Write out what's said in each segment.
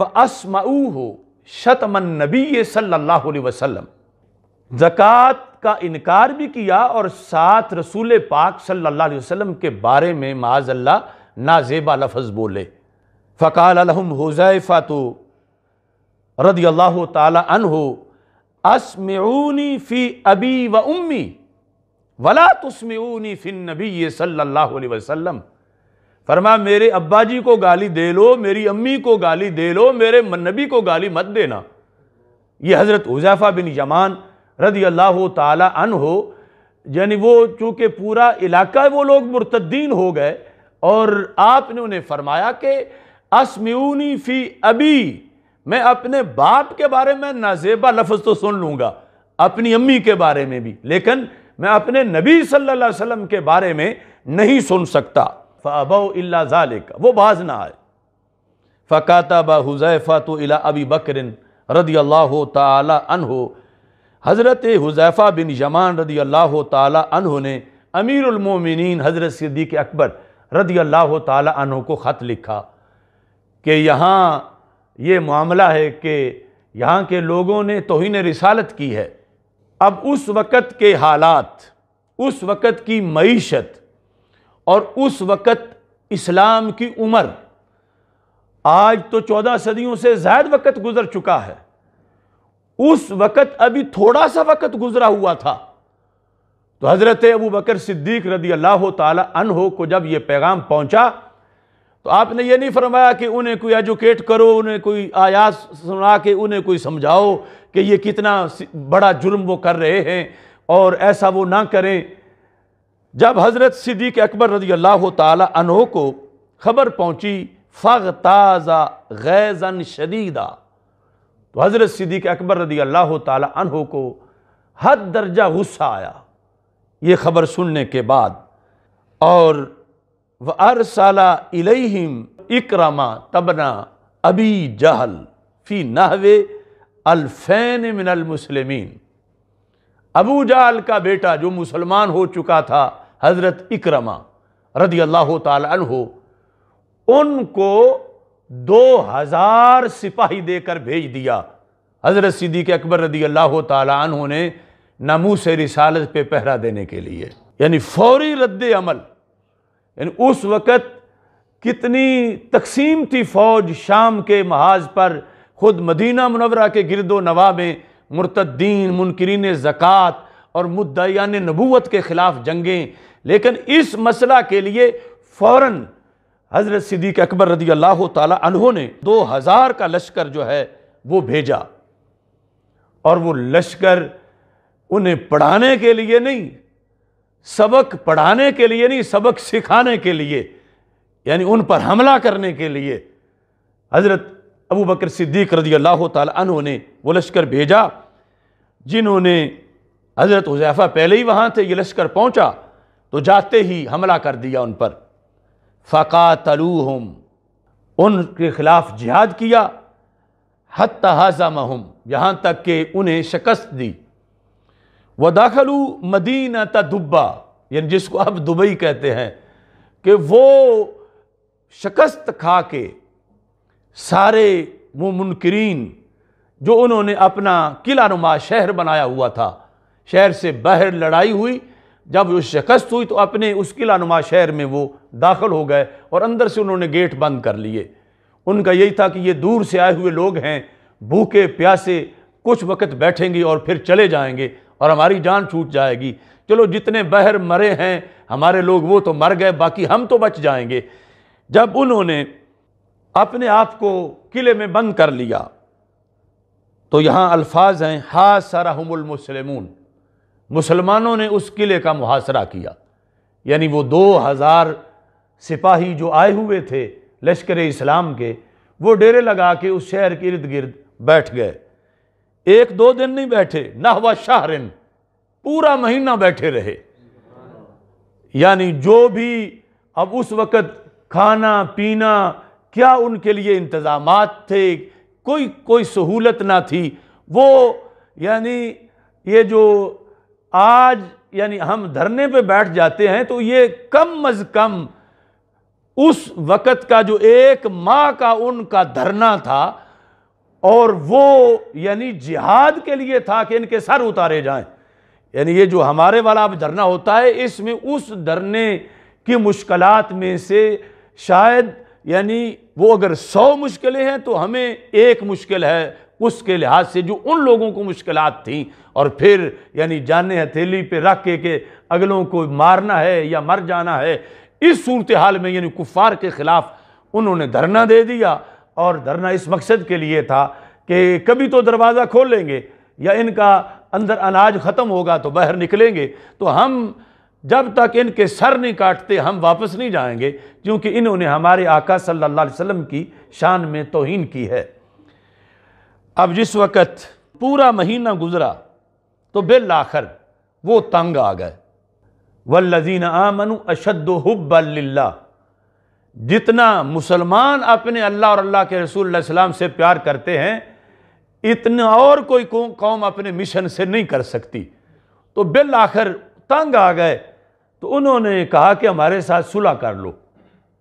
وَأَسْمَعُوهُ شَتْمَ النَّبِيِّ صلی اللہ علیہ وسلم، زکوٰۃ کا انکار بھی کیا اور ساتھ رسول پاک صلی اللہ علیہ وسلم کے بارے میں معاذ اللہ نازیبا لفظ بولے۔ فَقَالَ لَهُمْ حُذَیفَةُ رضی اللہ تعالی عنہ اسمعونی فی ابی و امی ولا تسمعونی فی النبی صلی اللہ علیہ وسلم، فرمایا میرے ابا جی کو گالی دے لو، میری امی کو گالی دے لو، میرے نبی کو گالی مت دینا۔ یہ حضرت حذیفہ بن یمان رضی اللہ تعالی عنہ، یعنی وہ چونکہ پورا علاقہ وہ لوگ مرتدین ہو گئے، اور آپ نے انہیں فرمایا کہ اسمعونی فی ابی، میں اپنے باپ کے بارے میں نازیبا لفظ تو سن لوں گا، اپنی امی کے بارے میں بھی، لیکن میں اپنے نبی صلی اللہ علیہ وسلم کے بارے میں نہیں سن سکتا۔ فَأَبَوْا إِلَّا ذَلِكَ، وہ باز نہ آئے۔ فَكَاتَبَ حُذَیفَةُ إِلَىٰ أَبِي بَکْرٍ رضی اللہ تعالی عنہ، حضرت حذیفہ بن یمان رضی اللہ تعالی عنہ نے امیر المومنین حضرت صدیق اکبر رضی اللہ تعالی عنہ کو خط لکھا کہ یہاں یہ معاملہ ہے کہ یہاں کے لوگوں نے توہین رسالت کی ہے۔ اب اس وقت کے حالات، اس وقت کی معیشت اور اس وقت اسلام کی عمر، آج تو 14 صدیوں سے زائد وقت گزر چکا ہے، اس وقت ابھی تھوڑا سا وقت گزرا ہوا تھا۔ تو حضرت ابوبکر صدیق رضی اللہ تعالی عنہ کو جب یہ پیغام پہنچا تو آپ نے یہ نہیں فرمایا کہ انہیں کوئی ایجوکیٹ کرو، انہیں کوئی آیات سنا کے انہیں کوئی سمجھاؤ کہ یہ کتنا بڑا جرم وہ کر رہے ہیں اور ایسا وہ نہ کریں۔ جب حضرت صدیق اکبر رضی اللہ تعالی عنہ کو خبر پہنچی فَاغْتَاظَ غَیظًا شَدِیدًا، تو حضرت صدیق اکبر رضی اللہ تعالی عنہ کو حد درجہ غصہ آیا یہ خبر سننے کے بعد، اور وَأَرْسَلَ إِلَيْهِمْ اِكْرَمَةَ ابْنَ أَبِي جَہل فِي نَحْوِ 2000 من المسلمین، ابو جہل کا بیٹا جو مسلمان ہو چکا تھا حضرت اکرمہ رضی اللہ تعالی عنہ، ان کو 2000 سپاہی دے کر بھیج دیا حضرت صدیق اکبر رضی اللہ تعالی عنہ نے ناموس رسالت پہ پہرا دینے کے لیے، یعنی فوری رد عمل۔ یعنی اس وقت کتنی تقسیم تھی فوج شام کے محاذ پر، خود مدینہ منورہ کے گرد و نواح میں مرتدین، منکرین زکوٰۃ اور مدعیان نبوت کے خلاف جنگیں، لیکن اس مسئلہ کے لیے فوراً حضرت صدیق اکبر رضی اللہ تعالی عنہ نے 2000 کا لشکر جو ہے وہ بھیجا، اور وہ لشکر انہیں پڑھانے کے لیے نہیں، سبق پڑھانے کے لیے نہیں، سبق سکھانے کے لیے، یعنی ان پر حملہ کرنے کے لیے حضرت ابوبکر صدیق رضی اللہ تعالی عنہ نے وہ لشکر بھیجا، جنہوں نے حضرت حذیفہ پہلے ہی وہاں تھے، یہ لشکر پہنچا تو جاتے ہی حملہ کر دیا ان پر۔ فَقَاتَلُوهُمْ، ان کے خلاف جہاد کیا، حَتَّى هَزَمَهُمْ، یہاں تک کہ انہیں شکست دی۔ وَدَخَلُوا مَدِينَةَ دُبَّا، یعنی جس کو اب دبئی کہتے ہیں، کہ وہ شکست کھا کے سارے وہ منکرین جو انہوں نے اپنا قلعہ نما شہر بنایا ہوا تھا، شہر سے باہر لڑائی ہوئی، جب وہ شکست ہوئی تو اپنے اس قلعہ نما شہر میں وہ داخل ہو گئے اور اندر سے انہوں نے گیٹ بند کر لیے۔ ان کا یہی تھا کہ یہ دور سے آئے ہوئے لوگ ہیں، بھوکے پیاسے کچھ وقت بیٹھیں گے اور پھر چلے جائیں گے اور ہماری جان چھوٹ جائے گی، چلو جتنے باہر مرے ہیں ہمارے لوگ وہ تو مر گئے، باقی ہم تو بچ جائیں گے۔ جب انہوں نے اپنے آپ کو قلعے میں بند کر لیا تو یہاں الفاظ ہیں حاصرہم المسلمون، مسلمانوں نے اس قلعے کا محاصرہ کیا، یعنی وہ 2000 سپاہی جو آئے ہوئے تھے لشکر اسلام کے، وہ ڈیرے لگا کے اس شہر کے ارد گرد بیٹھ گئے، 1-2 دن نہیں بیٹھے، نحو شہرن، پورا مہینہ بیٹھے رہے۔ یعنی جو بھی اب اس وقت کھانا پینا کیا ان کے لیے انتظامات تھے، کوئی سہولت نہ تھی، وہ یعنی یہ جو آج یعنی ہم دھرنے پہ بیٹھ جاتے ہیں تو یہ کم از کم اس وقت کا جو 1 ماہ کا ان کا دھرنا تھا اور وہ یعنی جہاد کے لیے تھا کہ ان کے سر اتارے جائیں. یعنی یہ جو ہمارے والا اب دھرنا ہوتا ہے، اس میں اس دھرنے کی مشکلات میں سے شاید یعنی وہ اگر 100 مشکلیں ہیں تو ہمیں ایک مشکل ہے اس کے لحاظ سے جو ان لوگوں کو مشکلات تھیں. اور پھر یعنی جانے ہتھیلی پہ رکھ کے کہ اگلوں کو مارنا ہے یا مر جانا ہے، اس صورتحال میں یعنی کفار کے خلاف انہوں نے دھرنا دے دیا. اور دھرنا اس مقصد کے لیے تھا کہ کبھی تو دروازہ کھول لیں گے یا ان کا اندر اناج ختم ہوگا تو باہر نکلیں گے، تو ہم جب تک ان کے سر نہیں کاٹتے ہم واپس نہیں جائیں گے، کیونکہ انہوں نے ہمارے آقا صلی اللہ علیہ وسلم کی شان میں توہین کی ہے. اب جس وقت پورا مہینہ گزرا تو بالآخر وہ تنگ آ گئے. والذین آمنوا اشد حبا للہ، جتنا مسلمان اپنے اللہ اور اللہ کے رسول علیہ السلام سے پیار کرتے ہیں اتنا اور کوئی قوم اپنے مشن سے نہیں کر سکتی. تو بالآخر تنگ آ گئے تو انہوں نے کہا کہ ہمارے ساتھ صلح کر لو.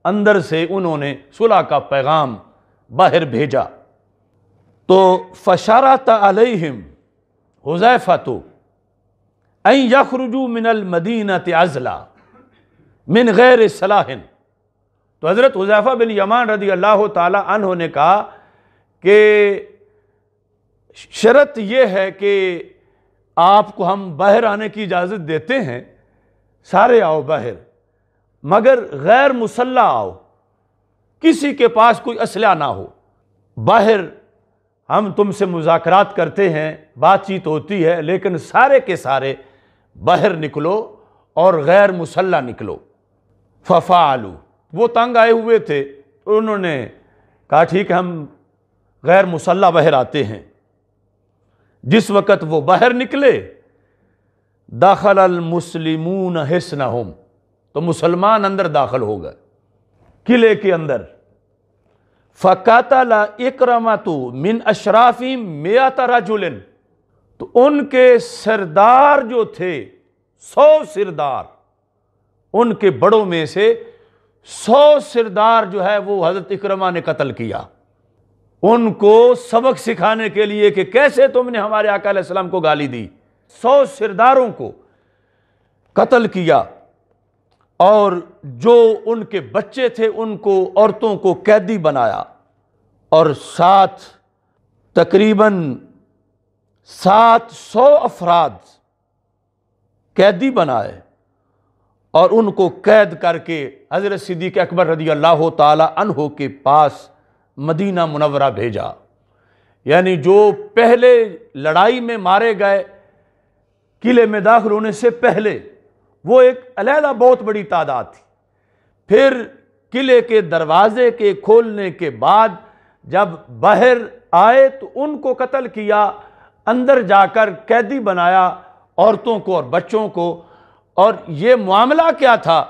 اندر سے انہوں نے صلح کا پیغام باہر بھیجا. تو فشرط علیہم حذیفۃ ان یخرجوا من المدینۃ عزلا من غیر صلاح. تو حضرت حذیفہ بن یمان رضی اللہ تعالی عنہ نے کہا کہ شرط یہ ہے کہ آپ کو ہم باہر آنے کی اجازت دیتے ہیں، سارے آؤ باہر، مگر غیر مسلح آؤ، کسی کے پاس کوئی اسلحہ نہ ہو. باہر ہم تم سے مذاکرات کرتے ہیں، بات چیت ہوتی ہے، لیکن سارے کے سارے باہر نکلو اور غیر مسلح نکلو. ففعلوا، وہ تنگ آئے ہوئے تھے، انہوں نے کہا ٹھیک ہے ہم غیر مسلح باہر آتے ہیں. جس وقت وہ باہر نکلے دخل المسلمون حصنہم، تو مسلمان اندر داخل ہو گئے قلعے کے اندر. فقتل اکرمۃ من اشرافہم مئۃ رجل، تو ان کے سردار جو تھے 100 سردار، ان کے بڑوں میں سے 100 سردار جو ہے وہ حضرت اکرمہ نے قتل کیا. ان کو سبق سکھانے کے لیے کہ کیسے تم نے ہمارے آقا علیہ السلام کو گالی دی. 100 سرداروں کو قتل کیا، اور جو ان کے بچے تھے ان کو، عورتوں کو قیدی بنایا، اور تقریباً 700 افراد قیدی بنائے اور ان کو قید کر کے حضرت صدیق اکبر رضی اللہ تعالی عنہ کے پاس مدینہ منورہ بھیجا. یعنی جو پہلے لڑائی میں مارے گئے قلعے میں داخل ہونے سے پہلے، وہ ایک علیحدہ بہت بڑی تعداد تھی. پھر قلعے کے دروازے کے کھولنے کے بعد جب باہر آئے تو ان کو قتل کیا، اندر جا کر قیدی بنایا عورتوں کو اور بچوں کو. اور یہ معاملہ کیا تھا؟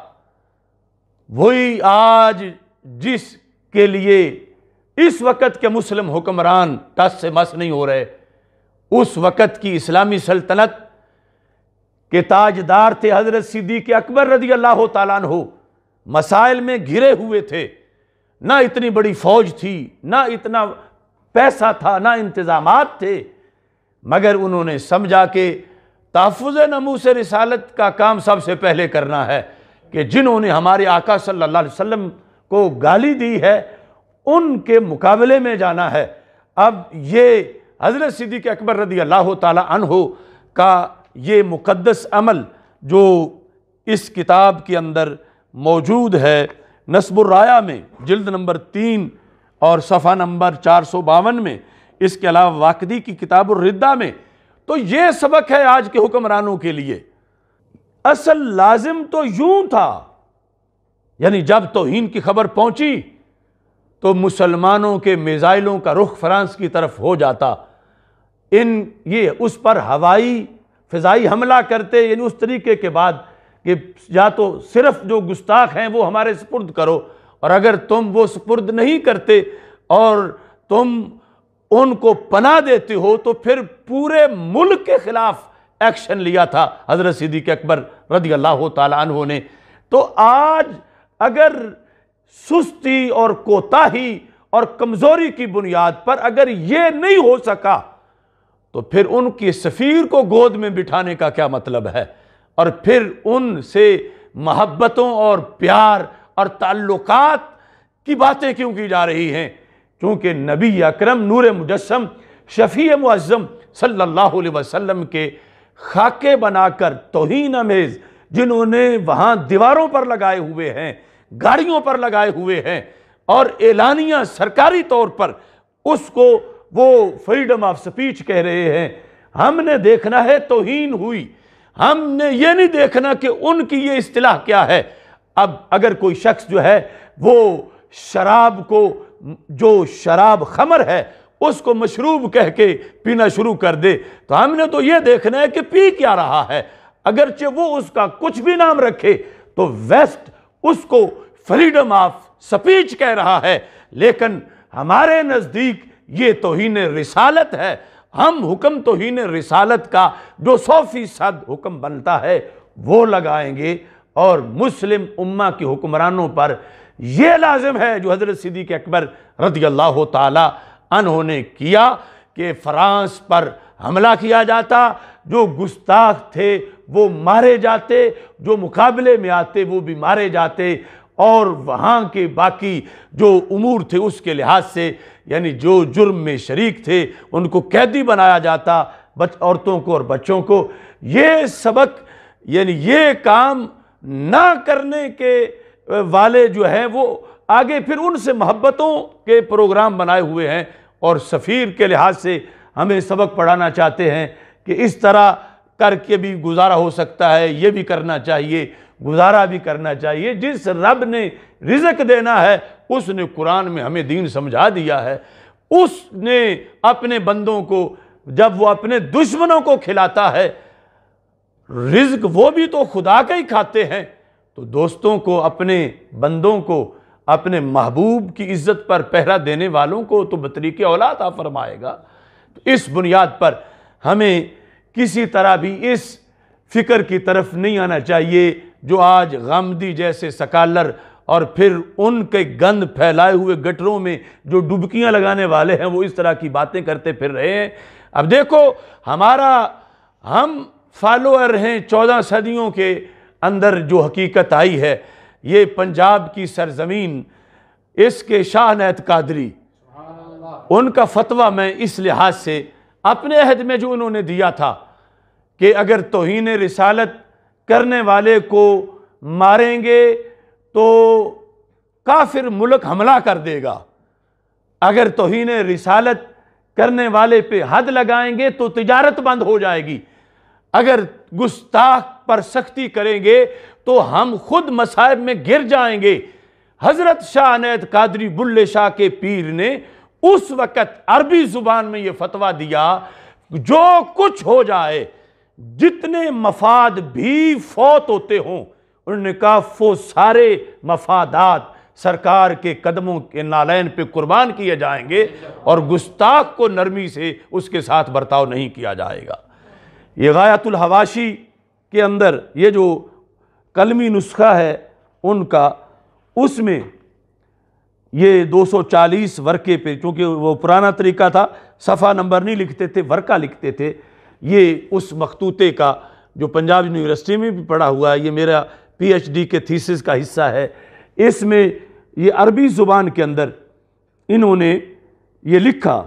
وہی آج جس کے لیے اس وقت کے مسلم حکمران ٹس سے مس نہیں ہو رہے، اس وقت کی اسلامی سلطنت کے تاجدار تھے حضرت صدیق اکبر رضی اللہ تعالیٰ عنہ، مسائل میں گھرے ہوئے تھے. نہ اتنی بڑی فوج تھی، نہ اتنا پیسہ تھا، نہ انتظامات تھے، مگر انہوں نے سمجھا کہ تحفظ ناموس رسالت کا کام سب سے پہلے کرنا ہے، کہ جنہوں نے ہمارے آقا صلی اللہ علیہ وسلم کو گالی دی ہے ان کے مقابلے میں جانا ہے. اب یہ حضرت صدیق اکبر رضی اللہ تعالی عنہ کا یہ مقدس عمل جو اس کتاب کے اندر موجود ہے، نصب الرایہ میں جلد نمبر 3 اور صفحہ نمبر 452 میں، اس کے علاوہ واقدی کی کتاب الردہ میں، تو یہ سبق ہے آج کے حکمرانوں کے لیے. اصل لازم تو یوں تھا، یعنی جب توہین کی خبر پہنچی تو مسلمانوں کے میزائلوں کا رخ فرانس کی طرف ہو جاتا، یہ اس پر ہوائی فضائی حملہ کرتے، یعنی اس طریقے کے بعد کہ یا تو صرف جو گستاخ ہیں وہ ہمارے سپرد کرو، اور اگر تم وہ سپرد نہیں کرتے اور تم ان کو پناہ دیتے ہو تو پھر پورے ملک کے خلاف ایکشن لیا تھا حضرت صدیق اکبر رضی اللہ تعالی عنہ نے. تو آج اگر سستی اور کوتاہی اور کمزوری کی بنیاد پر اگر یہ نہیں ہو سکا تو پھر ان کے سفیر کو گود میں بٹھانے کا کیا مطلب ہے؟ اور پھر ان سے محبتوں اور پیار اور تعلقات کی باتیں کیوں کی جا رہی ہیں؟ کیونکہ نبی اکرم نور مجسم شفیع معظم صلی اللہ علیہ وسلم کے خاکے بنا کر توہین آمیز جنہوں نے وہاں دیواروں پر لگائے ہوئے ہیں، گاڑیوں پر لگائے ہوئے ہیں، اور اعلانیہ سرکاری طور پر اس کو وہ فریڈم آف سپیچ کہہ رہے ہیں، ہم نے دیکھنا ہے توہین ہوئی، ہم نے یہ نہیں دیکھنا کہ ان کی یہ اصطلاح کیا ہے۔ اب اگر کوئی شخص جو ہے وہ شراب کو، جو شراب خمر ہے، اس کو مشروب کہہ کے پینا شروع کر دے تو ہم نے تو یہ دیکھنا ہے کہ پی کیا رہا ہے۔ اگرچہ وہ اس کا کچھ بھی نام رکھے تو ویسٹ اس کو فریڈم آف سپیچ کہہ رہا ہے، لیکن ہمارے نزدیک یہ توہین رسالت ہے۔ ہم حکم توہین رسالت کا جو 100% حکم بنتا ہے وہ لگائیں گے، اور مسلم امہ کے حکمرانوں پر یہ لازم ہے جو حضرت صدیق اکبر رضی اللہ تعالی عنہ نے کیا کہ فرانس پر حملہ کیا جاتا، جو گستاخ تھے وہ مارے جاتے، جو مقابلے میں آتے وہ بھی مارے جاتے، اور وہاں کے باقی جو امور تھے اس کے لحاظ سے یعنی جو جرم میں شریک تھے ان کو قیدی بنایا جاتا، عورتوں کو اور بچوں کو۔ یہ سبق یعنی یہ کام نہ کرنے کے والے جو ہیں وہ آگے پھر ان سے محبتوں کے پروگرام بنائے ہوئے ہیں، اور سفیر کے لحاظ سے ہمیں سبق پڑھانا چاہتے ہیں کہ اس طرح کر کے بھی گزارا ہو سکتا ہے، یہ بھی کرنا چاہیے، گزارا بھی کرنا چاہیے۔ جس رب نے رزق دینا ہے اس نے قرآن میں ہمیں دین سمجھا دیا ہے، اس نے اپنے بندوں کو جب وہ اپنے دشمنوں کو کھلاتا ہے، رزق وہ بھی تو خدا کا ہی کھاتے ہیں، تو دوستوں کو، اپنے بندوں کو، اپنے محبوب کی عزت پر پہرا دینے والوں کو تو بطریق اولاد عطا فرمائے گا۔ تو اس بنیاد پر ہمیں کسی طرح بھی اس فکر کی طرف نہیں آنا چاہیے جو آج غامدی جیسے سکالر اور پھر ان کے گند پھیلائے ہوئے گٹروں میں جو ڈبکیاں لگانے والے ہیں وہ اس طرح کی باتیں کرتے پھر رہے ہیں۔ اب دیکھو ہم فالوور ہیں 14 صدیوں کے اندر جو حقیقت آئی ہے، یہ پنجاب کی سرزمین، اس کے شاہ نید قادری، ان کا فتویٰ میں اس لحاظ سے اپنے عہد میں جو انہوں نے دیا تھا کہ اگر توہین رسالت کرنے والے کو ماریں گے تو کافر ملک حملہ کر دے گا، اگر توہین رسالت کرنے والے پہ حد لگائیں گے تو تجارت بند ہو جائے گی، اگر گستاخ پر سختی کریں گے تو ہم خود مصائب میں گر جائیں گے۔ حضرت شاہ نید قادری بلے شاہ کے پیر نے اس وقت عربی زبان میں یہ فتویٰ دیا، جو کچھ ہو جائے، جتنے مفاد بھی فوت ہوتے ہوں، انہوں نے کہا وہ سارے مفادات سرکار کے قدموں کے نالین پہ قربان کیے جائیں گے، اور گستاخ کو نرمی سے اس کے ساتھ برتاؤ نہیں کیا جائے گا۔ یہ غایت الحواشی کے اندر یہ جو قلمی نسخہ ہے ان کا، اس میں یہ 240 ورقے پہ، چونکہ وہ پرانا طریقہ تھا، صفحہ نمبر نہیں لکھتے تھے، ورقہ لکھتے تھے، یہ اس مخطوطے کا جو پنجاب یونیورسٹی میں بھی پڑھا ہوا ہے، یہ میرا پی ایچ ڈی کے تھیسس کا حصہ ہے۔ اس میں یہ عربی زبان کے اندر انہوں نے یہ لکھا